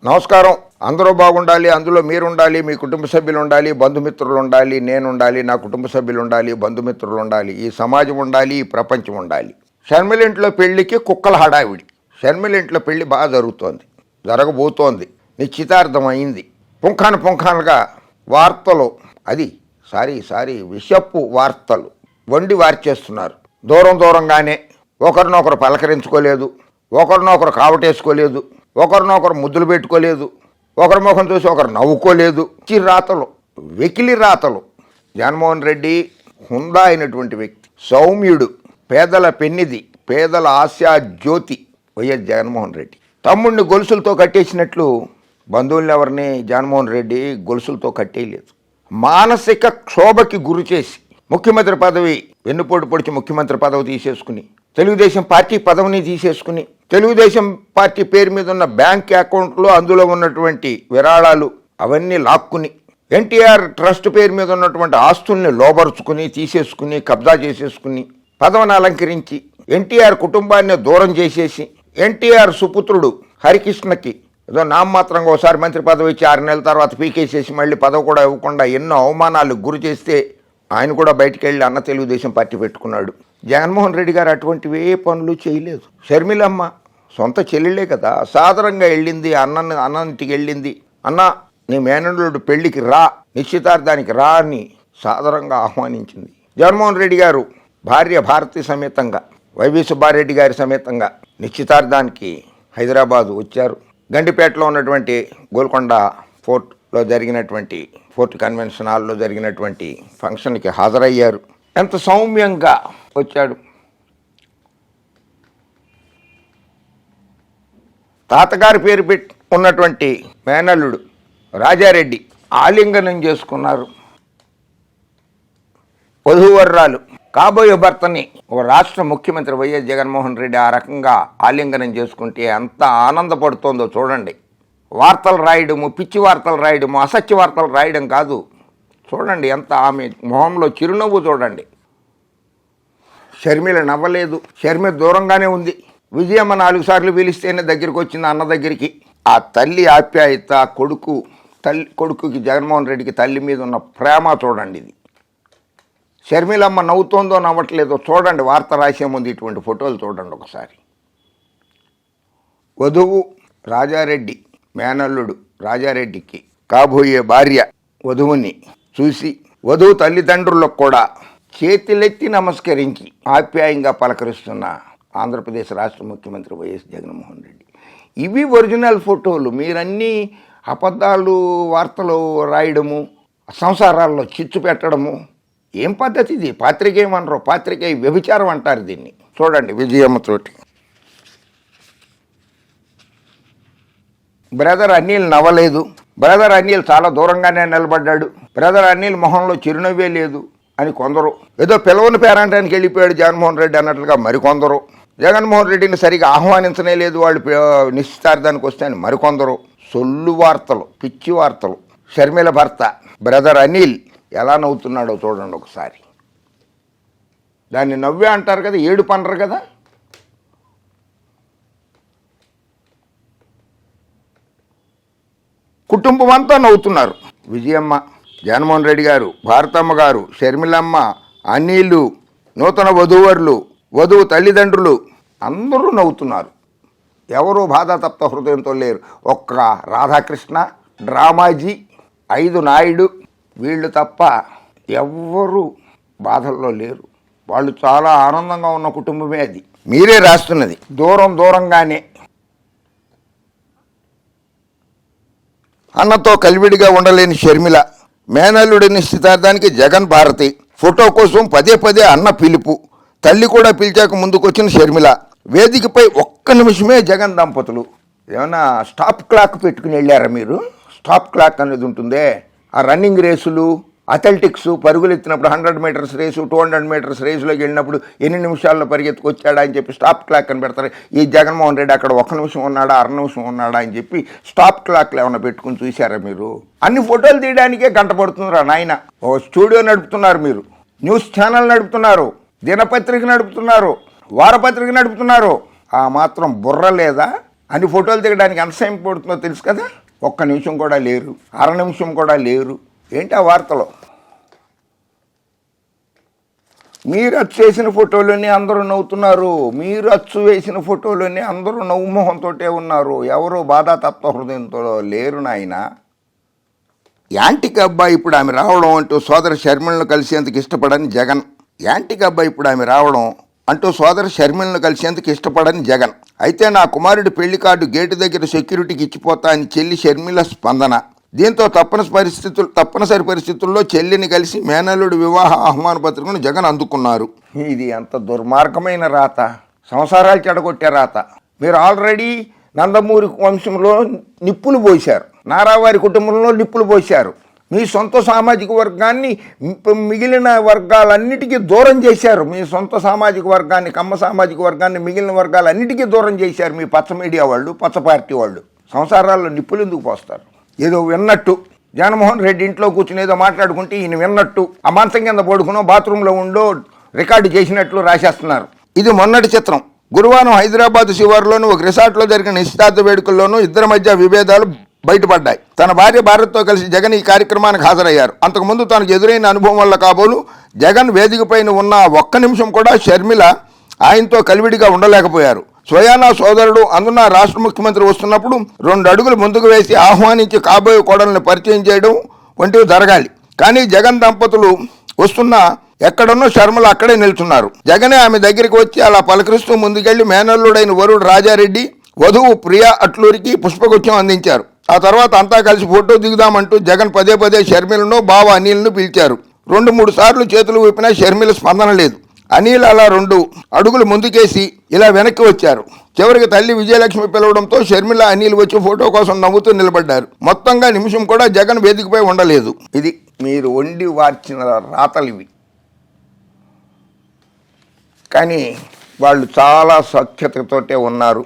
నమస్కారం. అందరూ బాగుండాలి, అందులో మీరు ఉండాలి, మీ కుటుంబ సభ్యులు ఉండాలి, బంధుమిత్రులు ఉండాలి, నేను ఉండాలి, నా కుటుంబ సభ్యులు ఉండాలి, బంధుమిత్రులు ఉండాలి, ఈ సమాజం ఉండాలి, ఈ ప్రపంచం ఉండాలి. షర్మిల ఇంట్లో పెళ్లికి కుక్కల హడావిడి. షర్మిల ఇంట్లో పెళ్లి బాగా జరుగుతోంది, జరగబోతోంది, నిశ్చితార్థం అయింది. పుంఖానుగా వార్తలు, అది సారీ విషపు వార్తలు వండి వార్చేస్తున్నారు. దూరంగానే ఒకరినొకరు పలకరించుకోలేదు, ఒకరినొకరు కావటేసుకోలేదు, ఒకరినొకరు ముద్దులు పెట్టుకోలేదు, ఒకరి ముఖం చూసి ఒకరు నవ్వుకోలేదు. రాతలు, వెకిలి రాతలు. జగన్మోహన్ రెడ్డి హుందా అయినటువంటి వ్యక్తి, సౌమ్యుడు, పేదల పెన్నిది, పేదల ఆశా జ్యోతి వైఎస్ జగన్మోహన్ రెడ్డి. తమ్ముడిని గొలుసులతో కట్టేసినట్లు బంధువులను ఎవరిని జగన్మోహన్ రెడ్డి గొలుసులతో కట్టేయలేదు. మానసిక క్షోభకి గురి చేసి ముఖ్యమంత్రి పదవి వెన్నుపోటు పొడిచి ముఖ్యమంత్రి పదవి తీసేసుకుని, తెలుగుదేశం పార్టీ పదవిని తీసేసుకుని, తెలుగుదేశం పార్టీ పేరు మీద ఉన్న బ్యాంక్ అకౌంట్లో అందులో ఉన్నటువంటి విరాళాలు అవన్నీ లాక్కుని, ఎన్టీఆర్ ట్రస్ట్ పేరు మీద ఉన్నటువంటి ఆస్తుల్ని లోబరుచుకుని, తీసేసుకుని, కబ్జా చేసేసుకుని, పదవిని అలంకరించి ఎన్టీఆర్ కుటుంబాన్ని దూరం చేసేసి, ఎన్టీఆర్ సుపుత్రుడు హరికృష్ణకి ఏదో నామమాత్రంగా ఒకసారి మంత్రి పదవి ఇచ్చి 6 నెలల తర్వాత పీకేసేసి మళ్ళీ పదవి కూడా ఇవ్వకుండా ఎన్నో అవమానాలకు గురి చేస్తే ఆయన కూడా బయటికి వెళ్ళి అన్న తెలుగుదేశం పార్టీ పెట్టుకున్నాడు. జగన్మోహన్ రెడ్డి గారు అటువంటివి ఏ పనులు చేయలేదు. షర్మిలమ్మ సొంత చెల్లెళ్ళే కదా, సాధారణంగా వెళ్ళింది, అన్నంటికి వెళ్ళింది. అన్న నీ మేనల్లుడు పెళ్లికి రా, నిశ్చితార్థానికి రా అని సాధారణంగా ఆహ్వానించింది. జగన్మోహన్ రెడ్డి గారు భార్య భారతి సమేతంగా, వైవి సుబ్బారెడ్డి గారి సమేతంగా నిశ్చితార్థానికి హైదరాబాదు వచ్చారు. గండిపేటలో ఉన్నటువంటి గోల్కొండ ఫోర్ట్లో జరిగినటువంటి ఫోర్ట్ కన్వెన్షన్ హాల్లో జరిగినటువంటి ఫంక్షన్కి హాజరయ్యారు. ఎంత సౌమ్యంగా వచ్చాడు. తాతగారి పేరు పెట్టి ఉన్నటువంటి మేనల్లుడు రాజారెడ్డి ఆలింగనం చేసుకున్నారు. వధూవరురాలు కాబోయే భర్తని ఒక రాష్ట్ర ముఖ్యమంత్రి వైఎస్ జగన్మోహన్ రెడ్డి ఆ రకంగా ఆలింగనం చేసుకుంటే ఎంత ఆనందపడుతోందో చూడండి. వార్తలు రాయడము, పిచ్చి వార్తలు రాయడము, అసత్య వార్తలు రాయడం కాదు. చూడండి ఎంత ఆమె మొహంలో చిరునవ్వు చూడండి. షర్మిల నవ్వలేదు. షర్మిల దూరంగానే ఉంది. విజయమ్మ 4 సార్లు పిలిస్తేనే దగ్గరికి వచ్చింది అన్న దగ్గరికి. ఆ తల్లి ఆప్యాయత, కొడుకుకి జగన్మోహన్ రెడ్డికి తల్లి మీద ఉన్న ప్రేమ చూడండి. ఇది షర్మిలమ్మ నవ్వుతోందో నవ్వట్లేదో చూడండి. వార్త రాసే ముందు ఇటువంటి ఫోటోలు చూడండి ఒకసారి. వధువు రాజారెడ్డి, మేనల్లుడు రాజారెడ్డికి కాబోయే భార్య వధువుని చూసి వధువు తల్లిదండ్రులకు కూడా చేతులెత్తి నమస్కరించి ఆప్యాయంగా పలకరిస్తున్న ఆంధ్రప్రదేశ్ రాష్ట్ర ముఖ్యమంత్రి వైఎస్ జగన్మోహన్ రెడ్డి. ఇవి ఒరిజినల్ ఫోటోలు. మీరన్నీ అబద్ధాలు వార్తలు రాయడము, సంసారాల్లో చిచ్చు పెట్టడము ఏం పద్ధతి ఇది? పాత్రికేయమనరు, పాత్రికేయ వ్యభిచారం అంటారు దీన్ని. చూడండి విజయమ్మతోటి. బ్రదర్ అనిల్ నవ్వలేదు. బ్రదర్ అనిల్ చాలా దూరంగానే నిలబడ్డాడు. బ్రదర్ అనిల్ మొహంలో చిరునవ్వే లేదు అని కొందరు, ఏదో పిలవని పేరంటానికి వెళ్ళిపోయాడు జగన్మోహన్ రెడ్డి అన్నట్లుగా మరికొందరు, జగన్మోహన్ రెడ్డిని సరిగా ఆహ్వానించనే లేదు వాళ్ళు నిశ్చితార్థానికి వస్తే అని మరికొందరు. సొల్లు వార్తలు, పిచ్చి వార్తలు. షర్మిల భర్త బ్రదర్ అనిల్ ఎలా నవ్వుతున్నాడో చూడండి ఒకసారి. దాన్ని నవ్వే అంటారు కదా, ఏడుపు అనరు కదా. కుటుంబం అంతా నవ్వుతున్నారు. విజయమ్మ, జగన్మోహన్ రెడ్డి గారు, భారతమ్మ గారు, షర్మిలమ్మ, అనిలు, నూతన వధూవరులు, వధువు తల్లిదండ్రులు అందరూ నవ్వుతున్నారు. ఎవరూ బాధాతప్త హృదయంతో లేరు. ఒక్క రాధాకృష్ణ, డ్రామాజీ, 5 నాయుడు వీళ్ళు తప్ప ఎవ్వరూ బాధల్లో లేరు. వాళ్ళు చాలా ఆనందంగా ఉన్న కుటుంబమే అది. మీరే రాస్తున్నది. దూరంగానే అన్నతో కలివిడిగా ఉండలేని షర్మిల, మేనల్లుడి నిశ్చితార్థానికి జగన్ భారతి, ఫోటో కోసం పదే అన్న పిలుపు, తల్లి కూడా పిలిచాక ముందుకొచ్చిన షర్మిల, వేదికపై ఒక్క నిమిషమే జగన్ దంపతులు. ఏమైనా స్టాప్ క్లాక్ పెట్టుకుని వెళ్ళారా మీరు? స్టాప్ క్లాక్ అనేది ఉంటుందే. ఆ రన్నింగ్ రేసులు, అథ్లెటిక్స్, పరుగులు ఎత్తినప్పుడు 100 మీటర్స్ రేసు, 200 మీటర్స్ రేసులోకి వెళ్ళినప్పుడు ఎన్ని నిమిషాల్లో పరిగెత్తుకొచ్చాడా అని చెప్పి స్టాప్ క్లాక్ అని పెడతారు. ఈ జగన్మోహన్ రెడ్డి అక్కడ 1 నిమిషం ఉన్నాడా, 1/2 నిమిషం ఉన్నాడా అని చెప్పి స్టాప్ క్లాక్లు ఏమైనా పెట్టుకుని చూశారా మీరు? అన్ని ఫోటోలు తీయడానికే గంట పడుతుందిరా నాయన. ఓ స్టూడియో నడుపుతున్నారు మీరు, న్యూస్ ఛానల్ నడుపుతున్నారు, దినపత్రిక నడుపుతున్నారు, వారపత్రిక నడుపుతున్నారు. ఆ మాత్రం బుర్ర లేదా? అన్ని ఫోటోలు దిగడానికి ఎంత సమయం పడుతుందో తెలుసు కదా. ఒక్క నిమిషం కూడా లేరు, అర నిమిషం కూడా లేరు. ఏంటి ఆ వార్తలో? మీరు అచ్చు వేసిన ఫోటోలోనే అందరూ నవ్వుతున్నారు, మీరు అచ్చు వేసిన ఫోటోలోనే అందరూ నవ్వుమోహంతో ఉన్నారు. ఎవరు బాధాతత్వ హృదయంతో లేరు నాయన. యాంటికి అబ్బాయి ఇప్పుడు ఆమె రావడం అంటూ సోదర షర్మిలను కలిసేందుకు ఇష్టపడని జగన్. యాంటికి అబ్బాయి ఇప్పుడు ఆమె రావడం అంటూ సోదర షర్మిలను కలిసేందుకు ఇష్టపడని జగన్. అయితే నా కుమారుడి పెళ్లి కార్డు గేటు దగ్గర సెక్యూరిటీకి ఇచ్చిపోతా అని చెల్లి షర్మిల స్పందన. దీంతో తప్పనిసరి పరిస్థితుల్లో చెల్లిని కలిసి మేనల్లుడి వివాహ ఆహ్వాన పత్రికను జగన్ అందుకున్నారు. ఇది అంత దుర్మార్గమైన రాత, సంసారాలు చెడగొట్టే రాత. మీరు ఆల్రెడీ నందమూరి వంశంలో నిప్పులు పోశారు, నారావారి కుటుంబంలో నిప్పులు పోశారు. మీ సొంత సామాజిక వర్గాన్ని మిగిలిన వర్గాలన్నిటికీ దూరం చేశారు. మీ సొంత సామాజిక వర్గాన్ని, కమ్మ సామాజిక వర్గాన్ని మిగిలిన వర్గాలన్నిటికీ దూరం చేశారు మీ పచ్చ మీడియా వాళ్ళు, పచ్చ పార్టీ వాళ్ళు. సంసారాల్లో నిప్పులు ఎందుకు పోస్తారు? ఏదో విన్నట్టు జగన్మోహన్ రెడ్డి ఇంట్లో కూర్చుని ఏదో మాట్లాడుకుంటే ఈయన విన్నట్టు ఆ మంచం కింద పడుకునో బాత్రూంలో ఉండో రికార్డు చేసినట్లు రాసేస్తున్నారు. ఇది మొన్నటి చిత్రం. గురువారం హైదరాబాద్ శివారులోని ఒక రిసార్ట్లో జరిగిన నిశ్చితార్థ వేడుకల్లోనూ ఇద్దరి మధ్య విభేదాలు బయటపడ్డాయి. తన భార్య భారత్తో కలిసి జగన్ ఈ కార్యక్రమానికి హాజరయ్యారు. అంతకుముందు తనకు ఎదురైన అనుభవం వల్ల కాబోలు జగన్ వేదికపైన ఉన్న ఒక్క నిమిషం కూడా షర్మిల ఆయనతో కలివిడిగా ఉండలేకపోయారు. స్వయానా సోదరుడు అందున రాష్ట్ర ముఖ్యమంత్రి వస్తున్నప్పుడు 2 అడుగులు ముందుకు వేసి ఆహ్వానించి కాబోయే కోడల్ని పరిచయం చేయడం వంటివి జరగాలి. కానీ జగన్ దంపతులు వస్తున్న ఎక్కడున్నో షర్మిల అక్కడే నిల్చున్నారు. జగనే ఆమె దగ్గరికి వచ్చి అలా పలకరిస్తూ ముందుకెళ్లి మేనల్లుడైన వరుడు రాజారెడ్డి, వధువు ప్రియా అట్లూరికి పుష్పగుచ్చం అందించారు. ఆ తర్వాత అంతా కలిసి ఫోటో దిగుదామంటూ జగన్ పదే షర్మిలను, బావ అనిల్ను పిలిచారు. 2-3 సార్లు చేతులు ఊపినా షర్మిల స్పందన లేదు. అనిల్ అలా 2 అడుగులు ముందుకేసి ఇలా వెనక్కి వచ్చారు. చివరికి తల్లి విజయలక్ష్మి పిలవడంతో షర్మిల, అనిల్ వచ్చి ఫోటో కోసం నవ్వుతూ నిలబడ్డారు. మొత్తంగా నిమిషం కూడా జగన్ వేదికపై ఉండలేదు. ఇది మీరు వండి వార్చిన రాతలు ఇవి. కానీ వాళ్ళు చాలా సఖ్యతతోటే ఉన్నారు.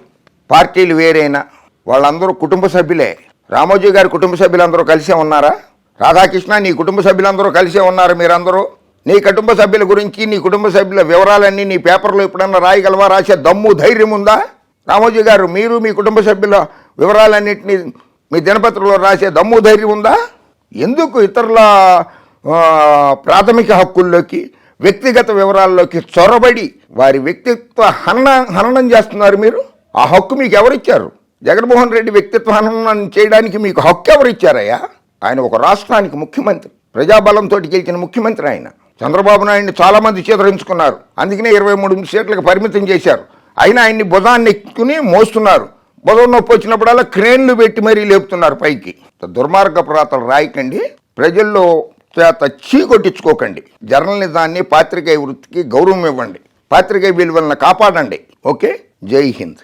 పార్టీలు వేరైనా వాళ్ళందరూ కుటుంబ సభ్యులే. రామోజీ గారి కుటుంబ సభ్యులందరూ కలిసే ఉన్నారా? రాధాకృష్ణ, నీ కుటుంబ సభ్యులందరూ కలిసే ఉన్నారు. మీరందరూ నీ కుటుంబ సభ్యుల గురించి, నీ కుటుంబ సభ్యుల వివరాలన్నీ నీ పేపర్లో ఎప్పుడన్నా రాయగలవా? రాసే దమ్ము ధైర్యం ఉందా? రామోజీ గారు, మీరు మీ కుటుంబ సభ్యుల వివరాలన్నింటినీ మీ దినపత్రికలో రాసే దమ్ము ధైర్యం ఉందా? ఎందుకు ఇతరుల ప్రాథమిక హక్కుల్లోకి, వ్యక్తిగత వివరాల్లోకి చొరబడి వారి వ్యక్తిత్వ హననం చేస్తున్నారు మీరు? ఆ హక్కు మీకు ఎవరిచ్చారు? జగన్మోహన్ రెడ్డి వ్యక్తిత్వ హననం చేయడానికి మీకు హక్కు ఎవరిచ్చారయ్యా? ఆయన ఒక రాష్ట్రానికి ముఖ్యమంత్రి, ప్రజాబలంతో గెలిచిన ముఖ్యమంత్రి. ఆయన చంద్రబాబు నాయుడిని చాలామంది చేదరించుకున్నారు. అందుకనే 23 సీట్లకు పరిమితం చేశారు. అయినా ఆయన్ని భుజాన్ని ఎక్కుని మోస్తున్నారు. భుజం నొప్పి వచ్చినప్పుడల్లా క్రేన్లు పెట్టి మరీ లేపుతున్నారు పైకి. దుర్మార్గపు రాతలు రాయకండి, ప్రజల్లో చేత చీకొట్టించుకోకండి. జర్నలిజాన్ని, పాత్రికేయ వృత్తికి గౌరవం ఇవ్వండి, పాత్రికేయ విలువలను కాపాడండి. ఓకే, జై హింద్.